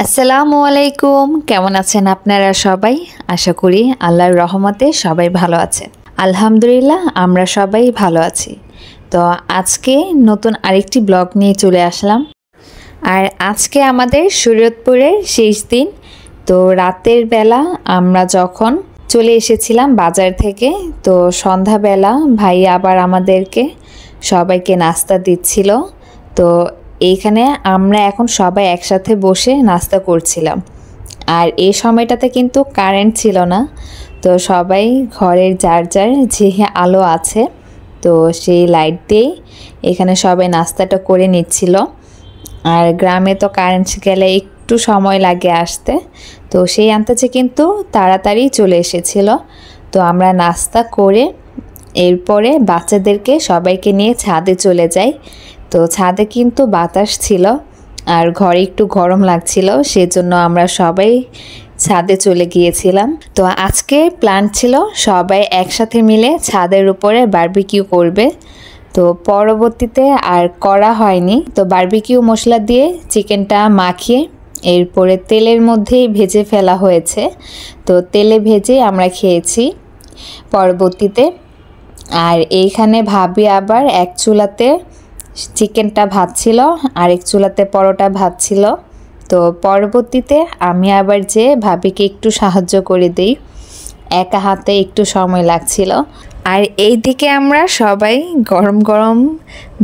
আসসালামু আলাইকুম, কেমন আছেন আপনারা সবাই? আশা করি আল্লাহর রহমতে সবাই ভালো আছেন। আলহামদুলিল্লাহ আমরা সবাই ভালো আছি। তো আজকে নতুন আরেকটি ব্লগ নিয়ে চলে আসলাম। আর আজকে আমাদের শরীয়তপুরের শেষ দিন। তো রাতের বেলা আমরা যখন চলে এসেছিলাম বাজার থেকে, তো সন্ধ্যাবেলা ভাই আবার আমাদেরকে সবাইকে নাস্তা দিচ্ছিল। তো এইখানে আমরা এখন সবাই একসাথে বসে নাস্তা করছিলাম। আর এই সময়টাতে কিন্তু কারেন্ট ছিল না, তো সবাই ঘরের যার যার যে আলো আছে তো সেই লাইট দিয়েই এখানে সবাই নাস্তাটা করে নিচ্ছিল। আর গ্রামে তো কারেন্ট গেলে একটু সময় লাগে আসতে, তো সেই আন্দাজে কিন্তু তাড়াতাড়ি চলে এসেছিল। তো আমরা নাস্তা করে এরপরে বাচ্চাদেরকে সবাইকে নিয়ে ছাদে চলে যাই। তো ছাদে কিন্তু বাতাস ছিল আর ঘরে একটু গরম লাগছিল, সেজন্য আমরা সবাই ছাদে চলে গিয়েছিলাম। তো আজকে প্ল্যান ছিল সবাই একসাথে মিলে ছাদের উপরে বারবিকিউ করবে। তো পরবর্তীতে আর করা হয়নি। তো বারবিকিউ মশলা দিয়ে চিকেনটা মাখিয়ে এরপরে তেলের মধ্যেই ভেজে ফেলা হয়েছে। তো তেলে ভেজে আমরা খেয়েছি পরবর্তীতে। আর এইখানে ভাবি আবার এক চুলাতে চিকেনটা ভাজছিল, আরেক চুলাতে পরোটা ভাজছিল। তো পরবর্তীতে আমি আবার যে ভাবিকে একটু সাহায্য করে দিই, একা হাতে একটু সময় লাগছিল। আর এই দিকে আমরা সবাই গরম গরম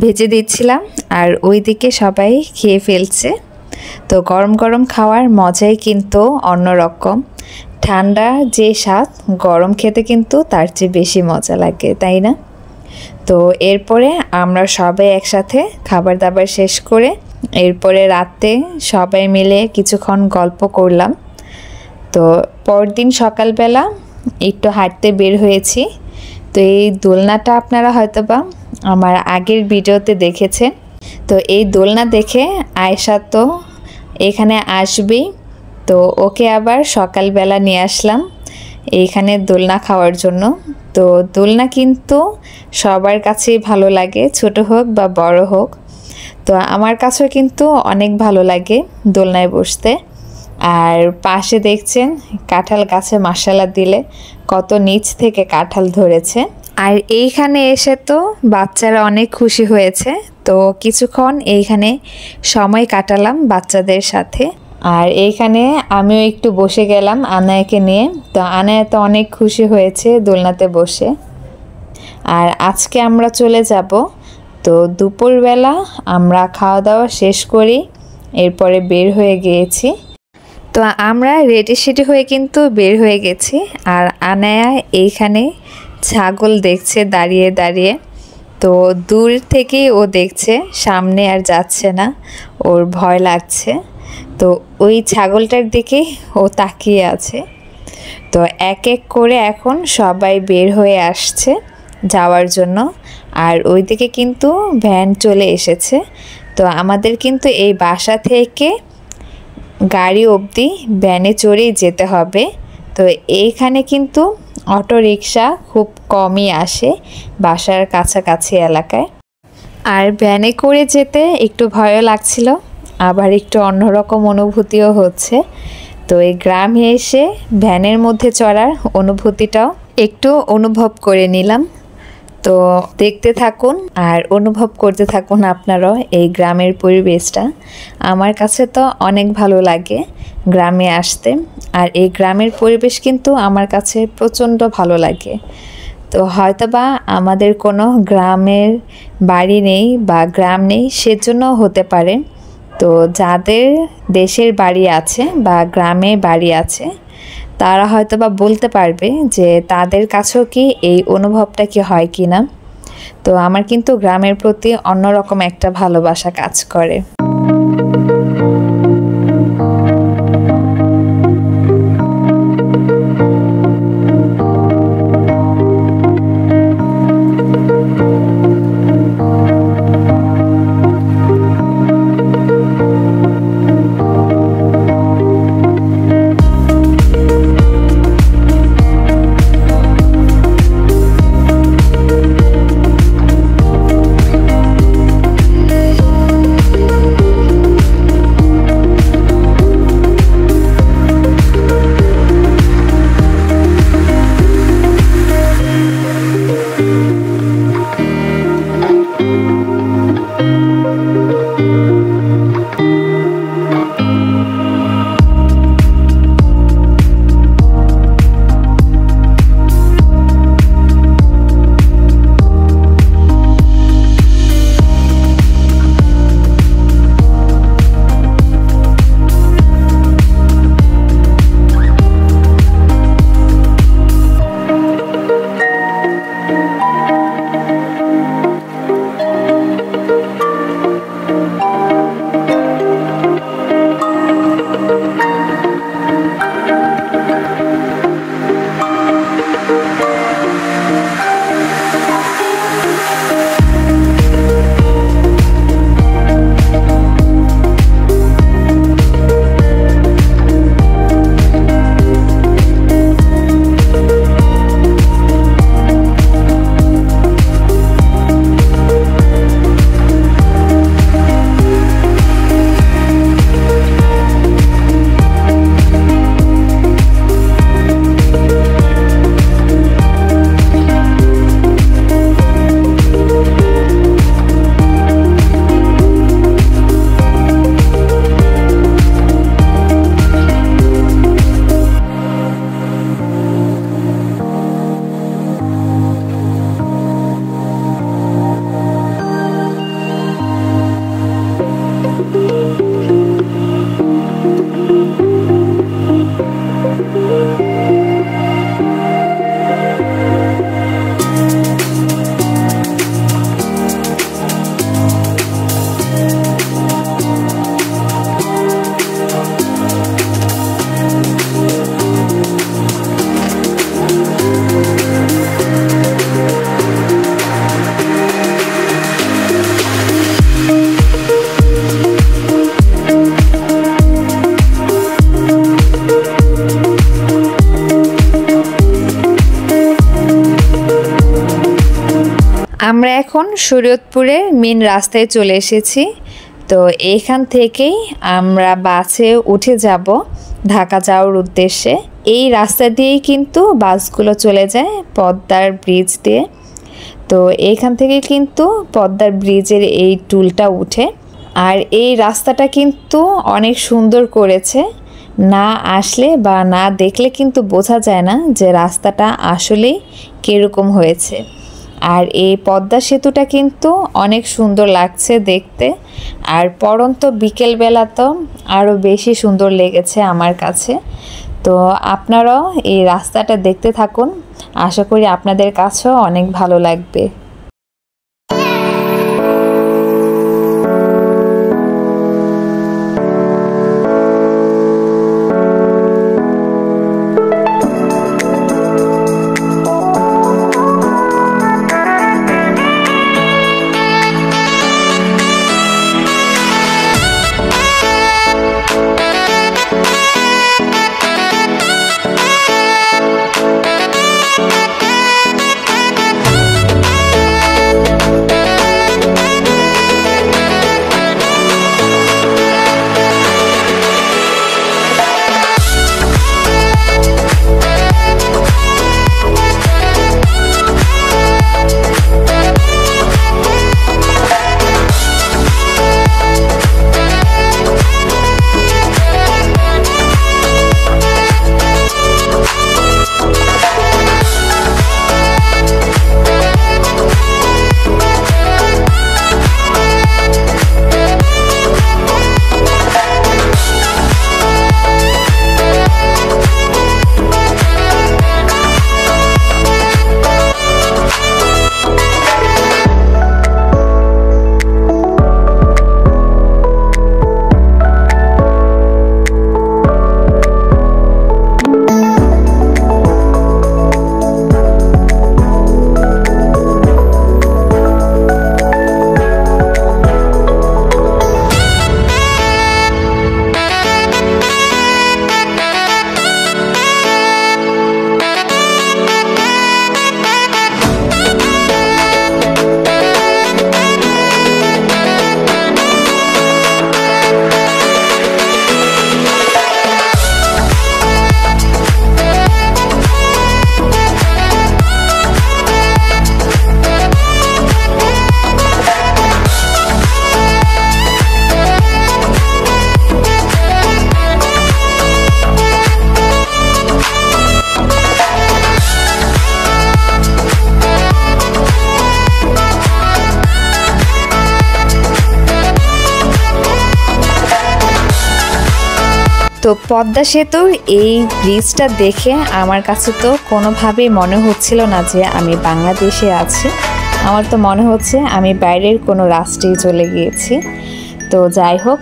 ভেজে দিচ্ছিলাম আর ওই দিকে সবাই খেয়ে ফেলছে। তো গরম গরম খাওয়ার মজাই কিন্তু অন্যরকম। ঠান্ডা যে স্বাদ, গরম খেতে কিন্তু তার চেয়ে বেশি মজা লাগে, তাই না? তো এরপরে আমরা সবাই একসাথে খাবার দাবার শেষ করে এরপরে রাতে সবাই মিলে কিছুক্ষণ গল্প করলাম। তো পরদিন সকালবেলা একটু হাঁটতে বের হয়েছি। তো এই দোলনাটা আপনারা হয়তোবা আমার আগের ভিডিওতে দেখেছেন। তো এই দোলনা দেখে আয়েশা তো এখানে আসবেই, তো ওকে আবার সকালবেলা নিয়ে আসলাম এইখানে দোলনা খাওয়ার জন্য। তো দোলনা কিন্তু সবার কাছেই ভালো লাগে, ছোট হোক বা বড় হোক। তো আমার কাছেও কিন্তু অনেক ভালো লাগে দোলনায় বসতে। আর পাশে দেখছেন কাঁঠাল গাছে মাশাআল্লাহ দিলে কত নিচ থেকে কাঁঠাল ধরেছে। আর এইখানে এসে তো বাচ্চারা অনেক খুশি হয়েছে। তো কিছুক্ষণ এইখানে সময় কাটালাম বাচ্চাদের সাথে। আর এইখানে আমিও একটু বসে গেলাম আনায়াকে নিয়ে। তো আনায়া তো অনেক খুশি হয়েছে দোলনাতে বসে। আর আজকে আমরা চলে যাব। তো দুপুরবেলা আমরা খাওয়া দাওয়া শেষ করি এরপরে বের হয়ে গিয়েছি। তো আমরা রেডি সেডি হয়ে কিন্তু বের হয়ে গেছি। আর আনায়া এইখানে ছাগল দেখছে দাঁড়িয়ে দাঁড়িয়ে। তো দূর থেকেই ও দেখছে, সামনে আর যাচ্ছে না, ওর ভয় লাগছে। তো ওই ছাগলটার দিকে ও তাকিয়ে আছে। তো এক এক করে এখন সবাই বের হয়ে আসছে যাওয়ার জন্য। আর ওইদিকে কিন্তু ভ্যান চলে এসেছে। তো আমাদের কিন্তু এই বাসা থেকে গাড়ি অবধি ভ্যানে চড়েই যেতে হবে। তো এইখানে কিন্তু অটো রিকশা খুব কমই আসে বাসার কাছাকাছি এলাকায়। আর ভ্যানে করে যেতে একটু ভয়ও লাগছিল, আবার একটু অন্যরকম অনুভূতিও হচ্ছে। তো এই গ্রামে এসে ভ্যানের মধ্যে চড়ার অনুভূতিটাও একটু অনুভব করে নিলাম। তো দেখতে থাকুন আর অনুভব করতে থাকুন আপনারাও এই গ্রামের পরিবেশটা। আমার কাছে তো অনেক ভালো লাগে গ্রামে আসতে। আর এই গ্রামের পরিবেশ কিন্তু আমার কাছে প্রচণ্ড ভালো লাগে। তো হয়তোবা আমাদের কোনো গ্রামের বাড়ি নেই বা গ্রাম নেই, সেজন্য হতে পারে। তো যাদের দেশের বাড়ি আছে বা গ্রামে বাড়ি আছে তারা হয়তোবা বলতে পারবে যে তাদের কাছেও কি এই অনুভবটা কি হয় কি না। তো আমার কিন্তু গ্রামের প্রতি অন্যরকম একটা ভালোবাসা কাজ করে। আমরা এখন শরীয়তপুরের মেন রাস্তায় চলে এসেছি। তো এইখান থেকেই আমরা বাসে উঠে যাব ঢাকা যাওয়ার উদ্দেশ্যে। এই রাস্তা দিয়েই কিন্তু বাসগুলো চলে যায় পদ্মার ব্রিজ দিয়ে। তো এইখান থেকে কিন্তু পদ্মার ব্রিজের এই টুলটা উঠে। আর এই রাস্তাটা কিন্তু অনেক সুন্দর করেছে, না আসলে বা না দেখলে কিন্তু বোঝা যায় না যে রাস্তাটা আসলেই কীরকম হয়েছে। আর এই পদ্মা সেতুটা কিন্তু অনেক সুন্দর লাগছে দেখতে। আর পরন্ত বিকেলবেলা তো আরও বেশি সুন্দর লেগেছে আমার কাছে। তো আপনারাও এই রাস্তাটা দেখতে থাকুন, আশা করি আপনাদের কাছেও অনেক ভালো লাগবে। তো পদ্মা সেতুর এই ব্রিজটা দেখে আমার কাছে তো কোনোভাবেই মনে হচ্ছিল না যে আমি বাংলাদেশে আছি। আমার তো মনে হচ্ছে আমি বাইরের কোনো রাষ্ট্রেই চলে গিয়েছি। তো যাই হোক,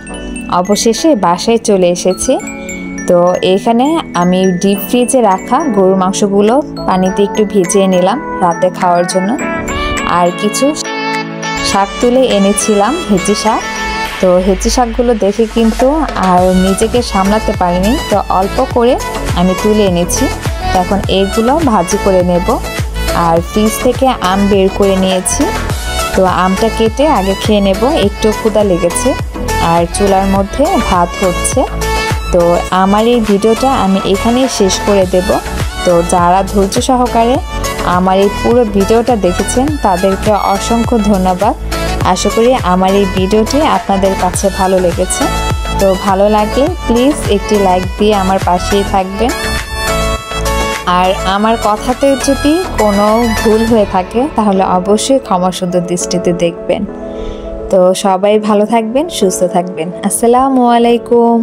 অবশেষে বাসায় চলে এসেছি। তো এখানে আমি ডিপ ফ্রিজে রাখা গরুর মাংসগুলো পানিতে একটু ভিজিয়ে নিলাম রাতে খাওয়ার জন্য। আর কিছু শাক তুলে এনেছিলাম, হেঁচি শাক। তো হেঁচি শাকগুলো দেখে কিন্তু আর নিজেকে সামলাতে পারিনি, তো অল্প করে আমি তুলে এনেছি। এখন এইগুলো ভাজি করে নেব। আর ফ্রিজ থেকে আম বের করে নিয়েছি, তো আমটা কেটে আগে খেয়ে নেব, একটু ক্ষুধা লেগেছে। আর চুলার মধ্যে ভাত হচ্ছে। তো আমার এই ভিডিওটা আমি এখানেই শেষ করে দেব। তো যারা ধৈর্য সহকারে আমার এই পুরো ভিডিওটা দেখেছেন তাদেরকে অসংখ্য ধন্যবাদ। আশা করি আমার এই ভিডিওটি আপনাদের কাছে ভালো লেগেছে। তো ভালো লাগলে প্লিজ একটি লাইক দিয়ে আমার পাশেই থাকবেন। আর আমার কথাতে যদি কোনো ভুল হয়ে থাকে তাহলে অবশ্যই ক্ষমা সুন্দর দৃষ্টিতে দেখবেন। তো সবাই ভালো থাকবেন, সুস্থ থাকবেন। আসসালামু আলাইকুম।